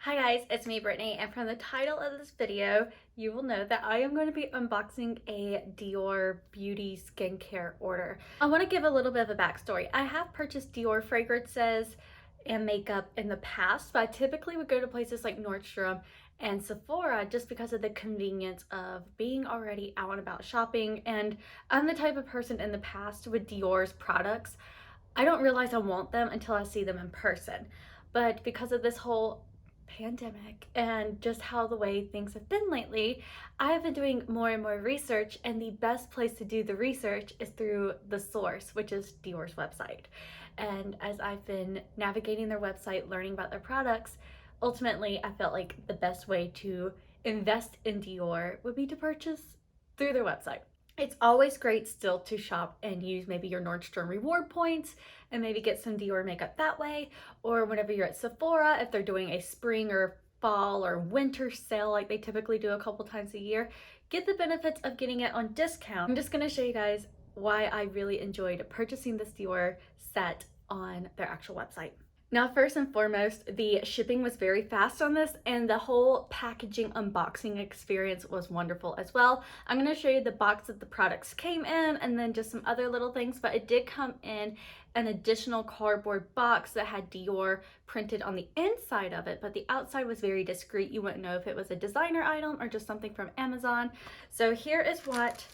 Hi guys, it's me Brittany, and from the title of this video you will know that I am going to be unboxing a Dior Beauty skincare order. I want to give a little bit of a backstory. I have purchased Dior fragrances and makeup in the past, but I typically would go to places like Nordstrom and Sephora just because of the convenience of being already out and about shopping. And I'm the type of person in the past with Dior's products, I don't realize I want them until I see them in person. But because of this whole pandemic and just how the way things have been lately, I've been doing more and more research, and the best place to do the research is through the source, which is Dior's website. And as I've been navigating their website, learning about their products, ultimately I felt like the best way to invest in Dior would be to purchase through their website. It's always great still to shop and use maybe your Nordstrom reward points and maybe get some Dior makeup that way, or whenever you're at Sephora, if they're doing a spring or fall or winter sale like they typically do a couple times a year, get the benefits of getting it on discount. I'm just going to show you guys why I really enjoyed purchasing this Dior set on their actual website. Now, first and foremost, the shipping was very fast on this, and the whole packaging unboxing experience was wonderful as well. I'm going to show you the box that the products came in and then just some other little things, but it did come in an additional cardboard box that had Dior printed on the inside of it, but the outside was very discreet. You wouldn't know if it was a designer item or just something from Amazon. So here is what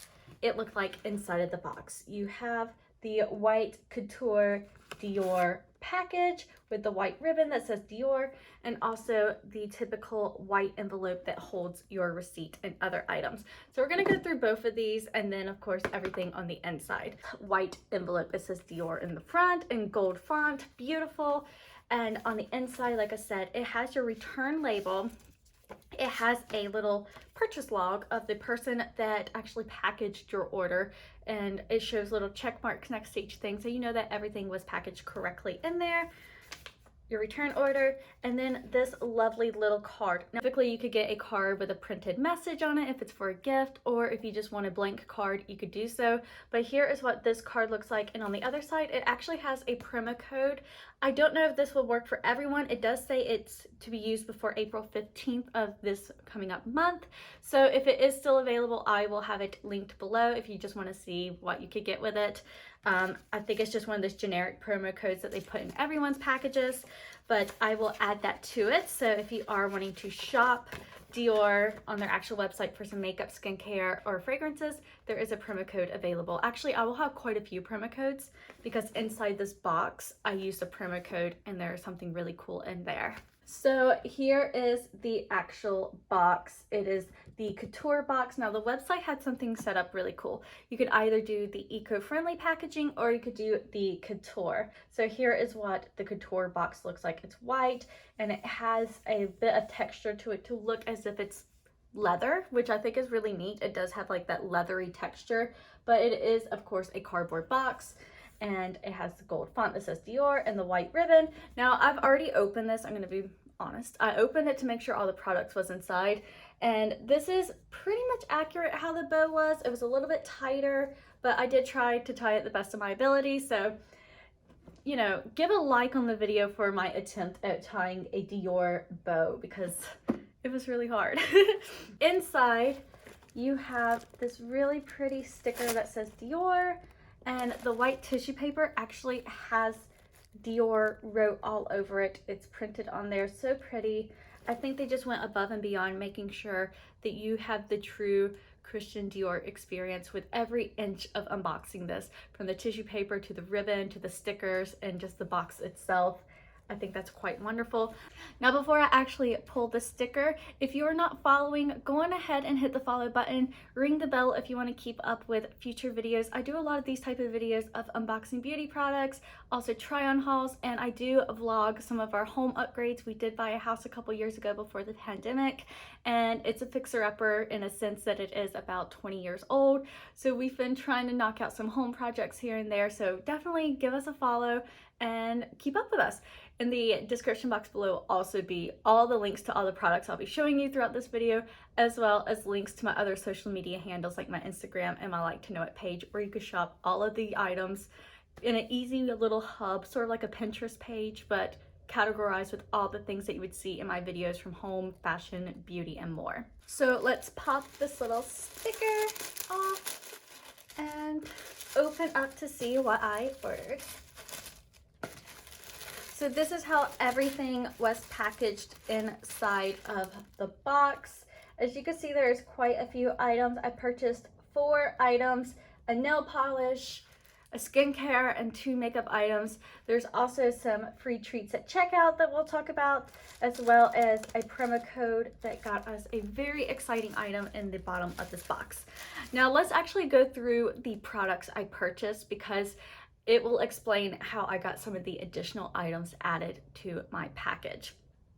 it looked like inside of the box. You have the white couture Dior package with the white ribbon that says Dior, and also the typical white envelope that holds your receipt and other items. So we're going to go through both of these, and then of course everything on the inside. White envelope, it says Dior in the front in gold font, beautiful. And on the inside, like I said, it has your return label. It has a little purchase log of the person that actually packaged your order, and it shows little check marks next to each thing, so you know that everything was packaged correctly in there. Your return order, and then this lovely little card. Now, typically you could get a card with a printed message on it if it's for a gift, or if you just want a blank card, you could do so. But here is what this card looks like, and on the other side it actually has a promo code. I don't know if this will work for everyone. It does say it's to be used before April 15th of this coming up month. So if it is still available, I will have it linked below if you just want to see what you could get with it. I think it's just one of those generic promo codes that they put in everyone's packages, but I will add that to it. So if you are wanting to shop Dior on their actual website for some makeup, skincare, or fragrances, there is a promo code available. Actually, I will have quite a few promo codes because inside this box, I used a promo code and there's something really cool in there. So here is the actual box. It is the couture box. Now the website had something set up really cool. You could either do the eco-friendly packaging or you could do the couture. So here is what the couture box looks like. It's white and it has a bit of texture to it to look as if it's leather, which I think is really neat. It does have like that leathery texture, but it is of course a cardboard box. And it has the gold font that says Dior and the white ribbon. Now I've already opened this. I'm going to be honest. I opened it to make sure all the products was inside, and this is pretty much accurate how the bow was. It was a little bit tighter, but I did try to tie it the best of my ability. So, you know, give a like on the video for my attempt at tying a Dior bow because it was really hard. Inside, you have this really pretty sticker that says Dior. And the white tissue paper actually has Dior wrote all over it. It's printed on there, so pretty. I think they just went above and beyond making sure that you have the true Christian Dior experience with every inch of unboxing this, from the tissue paper to the ribbon to the stickers and just the box itself. I think that's quite wonderful. Now, before I actually pull the sticker, if you are not following, go on ahead and hit the follow button, ring the bell if you want to keep up with future videos. I do a lot of these type of videos of unboxing beauty products, also try on hauls, and I do vlog some of our home upgrades. We did buy a house a couple years ago before the pandemic, and it's a fixer-upper in a sense that it is about 20 years old. So we've been trying to knock out some home projects here and there. So definitely give us a follow and keep up with us. In the description box below will also be all the links to all the products I'll be showing you throughout this video, as well as links to my other social media handles like my Instagram and my Like to Know It page, where you can shop all of the items in an easy little hub, sort of like a Pinterest page, but categorized with all the things that you would see in my videos from home, fashion, beauty, and more. So let's pop this little sticker off and open up to see what I ordered. So this is how everything was packaged inside of the box. As you can see, there's quite a few items. I purchased 4 items, a nail polish, a skincare, and 2 makeup items. There's also some free treats at checkout that we'll talk about, as well as a promo code that got us a very exciting item in the bottom of this box. Now let's actually go through the products I purchased, because it will explain how I got some of the additional items added to my package.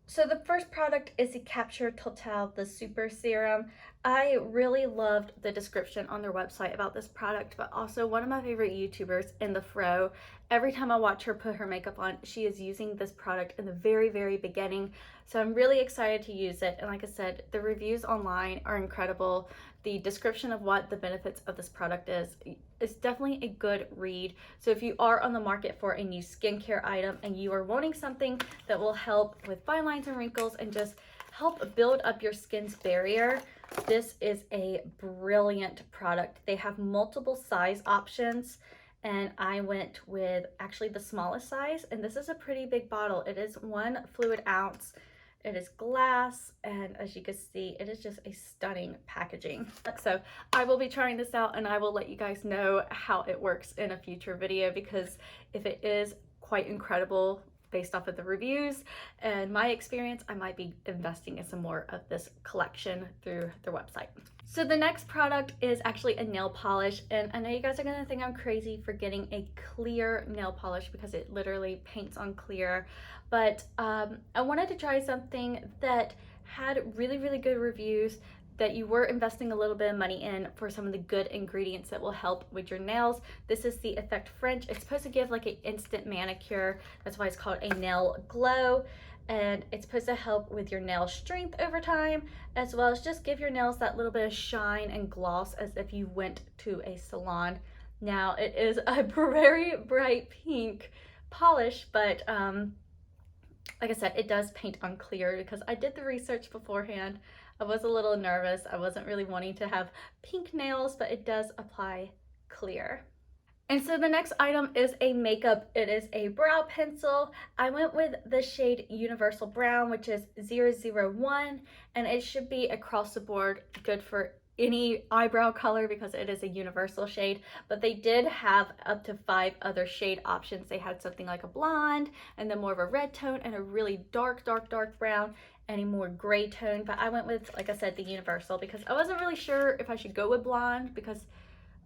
So the first product is the Couture Total, the Super Serum. I really loved the description on their website about this product, but also one of my favorite YouTubers, In the Fro, every time I watch her put her makeup on, she is using this product in the very, very beginning. So I'm really excited to use it. And like I said, the reviews online are incredible. The description of what the benefits of this product is definitely a good read. So if you are on the market for a new skincare item and you are wanting something that will help with fine lines and wrinkles and just help build up your skin's barrier, this is a brilliant product. They have multiple size options, and I went with actually the smallest size, and this is a pretty big bottle. It is 1 fluid ounce. It is glass, and as you can see, it is just a stunning packaging. So I will be trying this out, and I will let you guys know how it works in a future video, because if it is quite incredible based off of the reviews and my experience, I might be investing in some more of this collection through their website. So the next product is actually a nail polish, and I know you guys are gonna think I'm crazy for getting a clear nail polish because it literally paints on clear, but I wanted to try something that had really, really good reviews, that you were investing a little bit of money in for some of the good ingredients that will help with your nails. This is the Effect French. It's supposed to give like an instant manicure. That's why it's called a nail glow. And it's supposed to help with your nail strength over time, as well as just give your nails that little bit of shine and gloss as if you went to a salon. Now it is a very bright pink polish, but like I said, it does paint on clear because I did the research beforehand. I was a little nervous. I wasn't really wanting to have pink nails, but it does apply clear. And so the next item is a makeup. It is a brow pencil. I went with the shade Universal Brown, which is 001, and it should be across the board good for any eyebrow color because it is a universal shade, but they did have up to 5 other shade options. They had something like a blonde, and then more of a red tone, and a really dark brown, and a more gray tone. But I went with, like I said, the universal because I wasn't really sure if I should go with blonde because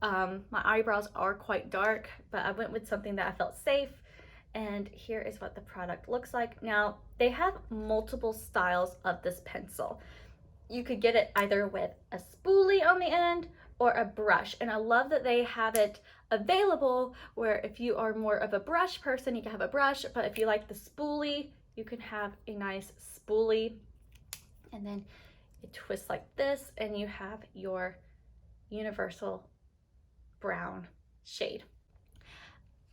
my eyebrows are quite dark, but I went with something that I felt safe. And here is what the product looks like. Now, they have multiple styles of this pencil. You could get it either with a spoolie on the end or a brush. And I love that they have it available where if you are more of a brush person, you can have a brush, but if you like the spoolie, you can have a nice spoolie. And then it twists like this and you have your universal brown shade.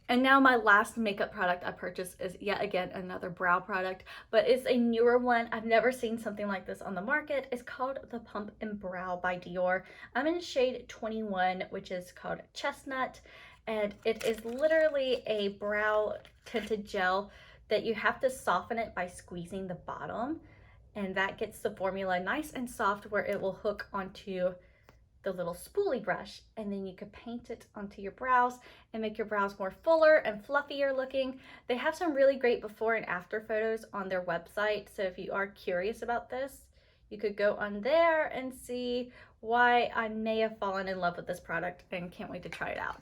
And now my last makeup product I purchased is yet again another brow product, but it's a newer one. I've never seen something like this on the market. It's called the Pump and Brow by Dior. I'm in shade 21, which is called Chestnut, and it is literally a brow tinted gel that you have to soften it by squeezing the bottom, and that gets the formula nice and soft where it will hook onto the little spoolie brush, and then you could paint it onto your brows and make your brows more fuller and fluffier looking. They have some really great before and after photos on their website, so if you are curious about this, you could go on there and see why I may have fallen in love with this product and can't wait to try it out.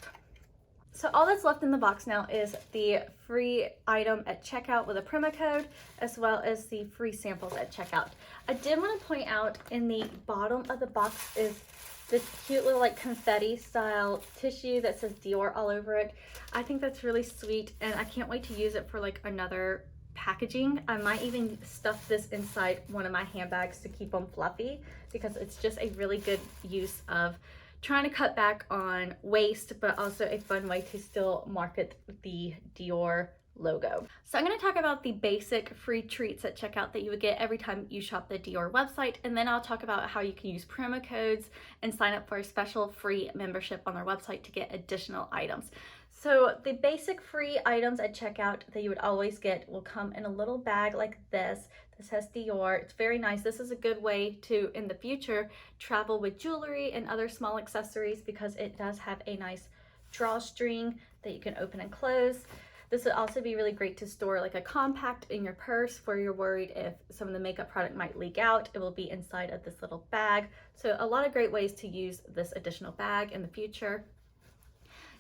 So all that's left in the box now is the free item at checkout with a promo code, as well as the free samples at checkout. I did want to point out in the bottom of the box is this cute little like confetti style tissue that says Dior all over it. I think that's really sweet, and I can't wait to use it for like another packaging. I might even stuff this inside one of my handbags to keep them fluffy, because it's just a really good use of trying to cut back on waste, but also a fun way to still market the Dior logo. So I'm going to talk about the basic free treats at checkout that you would get every time you shop the Dior website, and then I'll talk about how you can use promo codes and sign up for a special free membership on their website to get additional items. So the basic free items at checkout that you would always get will come in a little bag like this. This has Dior. It's very nice. This is a good way to, in the future, travel with jewelry and other small accessories because it does have a nice drawstring that you can open and close. This would also be really great to store like a compact in your purse where you're worried if some of the makeup product might leak out. It will be inside of this little bag. So a lot of great ways to use this additional bag in the future.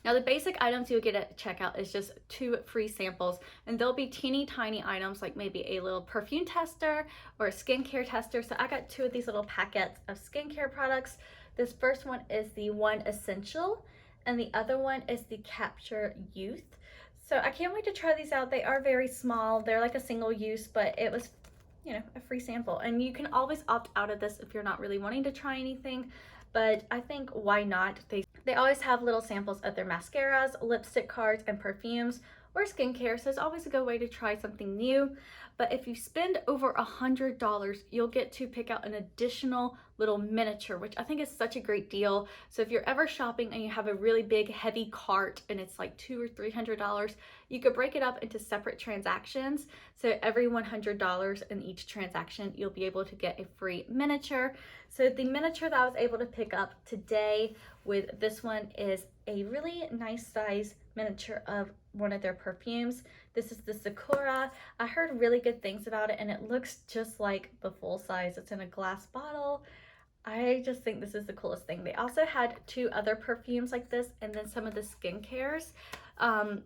Now the basic items you'll get at checkout is just 2 free samples, and they'll be teeny tiny items like maybe a little perfume tester or a skincare tester. So I got 2 of these little packets of skincare products. This first one is the One Essential and the other one is the Capture Youth. So I can't wait to try these out. They are very small. They're like a single use, but it was, you know, a free sample. And you can always opt out of this if you're not really wanting to try anything, but I think why not? They always have little samples of their mascaras, lipstick cards, and perfumes, or skincare, so it's always a good way to try something new. But if you spend over $100, you'll get to pick out an additional little miniature, which I think is such a great deal. So if you're ever shopping and you have a really big heavy cart and it's like $200 or $300, you could break it up into separate transactions. So every $100 in each transaction, you'll be able to get a free miniature. So the miniature that I was able to pick up today with this one is a really nice size miniature of one of their perfumes. This is the Sakura. I heard really good things about it and it looks just like the full size. It's in a glass bottle. I just think this is the coolest thing. They also had 2 other perfumes like this and then some of the skincares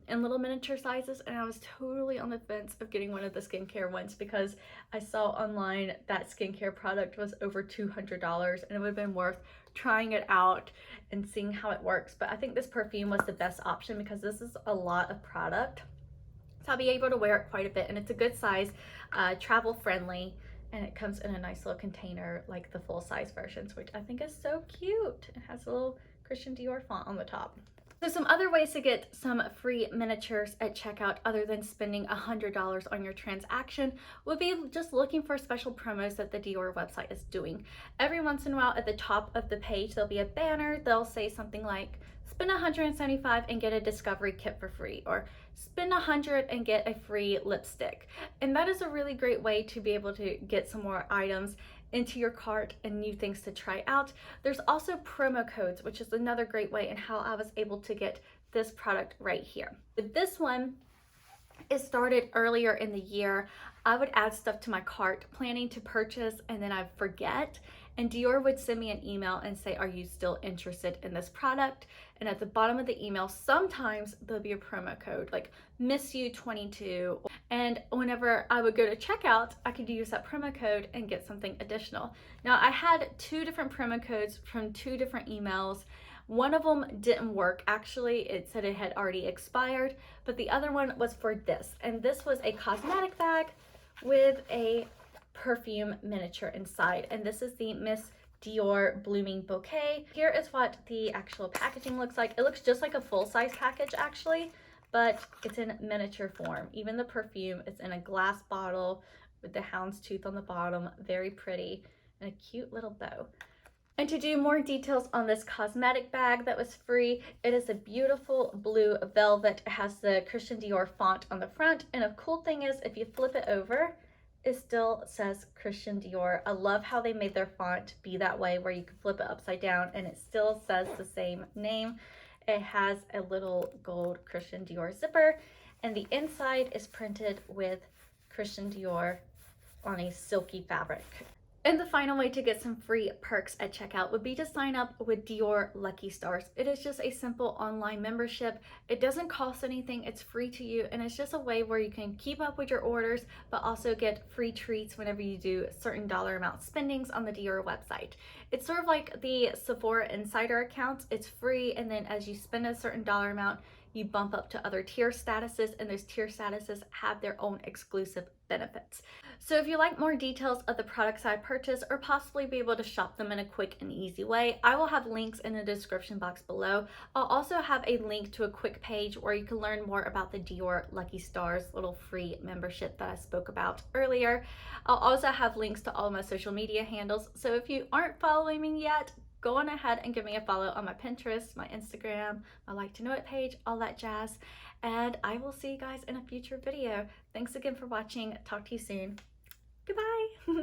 in little miniature sizes, and I was totally on the fence of getting one of the skincare ones because I saw online that skincare product was over $200 and it would have been worth trying it out and seeing how it works. But I think this perfume was the best option because this is a lot of product, so I'll be able to wear it quite a bit, and it's a good size, travel friendly, and it comes in a nice little container like the full size versions, which I think is so cute. It has a little Christian Dior font on the top. So some other ways to get some free miniatures at checkout other than spending $100 on your transaction would be just looking for special promos that the Dior website is doing. Every once in a while at the top of the page, there'll be a banner. They'll say something like, spend $175 and get a discovery kit for free, or spend $100 and get a free lipstick. And that is a really great way to be able to get some more items into your cart and new things to try out. There's also promo codes, which is another great way, and how I was able to get this product right here. With this one, it started earlier in the year. I would add stuff to my cart planning to purchase and then I'd forget, and Dior would send me an email and say, are you still interested in this product? And at the bottom of the email, sometimes there'll be a promo code like miss you 22, and whenever I would go to checkout, I could use that promo code and get something additional. Now I had 2 different promo codes from 2 different emails. One of them didn't work. Actually, it said it had already expired, but the other one was for this. And this was a cosmetic bag with a perfume miniature inside. And this is the Miss Dior Blooming Bouquet. Here is what the actual packaging looks like. It looks just like a full-size package actually, but it's in miniature form. Even the perfume is in a glass bottle with the houndstooth on the bottom. Very pretty, and a cute little bow. And to do more details on this cosmetic bag that was free, it is a beautiful blue velvet. It has the Christian Dior font on the front, and a cool thing is if you flip it over, it still says Christian Dior. I love how they made their font be that way, where you can flip it upside down and it still says the same name. It has a little gold Christian Dior zipper, and the inside is printed with Christian Dior on a silky fabric. And the final way to get some free perks at checkout would be to sign up with Dior Lucky Stars. It is just a simple online membership. It doesn't cost anything, it's free to you, and it's just a way where you can keep up with your orders, but also get free treats whenever you do certain dollar amount spendings on the Dior website. It's sort of like the Sephora Insider accounts. It's free, and then as you spend a certain dollar amount, you bump up to other tier statuses, and those tier statuses have their own exclusive benefits. So if you like more details of the products I purchased or possibly be able to shop them in a quick and easy way, I will have links in the description box below. I'll also have a link to a quick page where you can learn more about the Dior Lucky Stars little free membership that I spoke about earlier. I'll also have links to all my social media handles, so if you aren't following me yet, go on ahead and give me a follow on my Pinterest, my Instagram, my Like to Know It page, all that jazz. And I will see you guys in a future video. Thanks again for watching. Talk to you soon. Goodbye.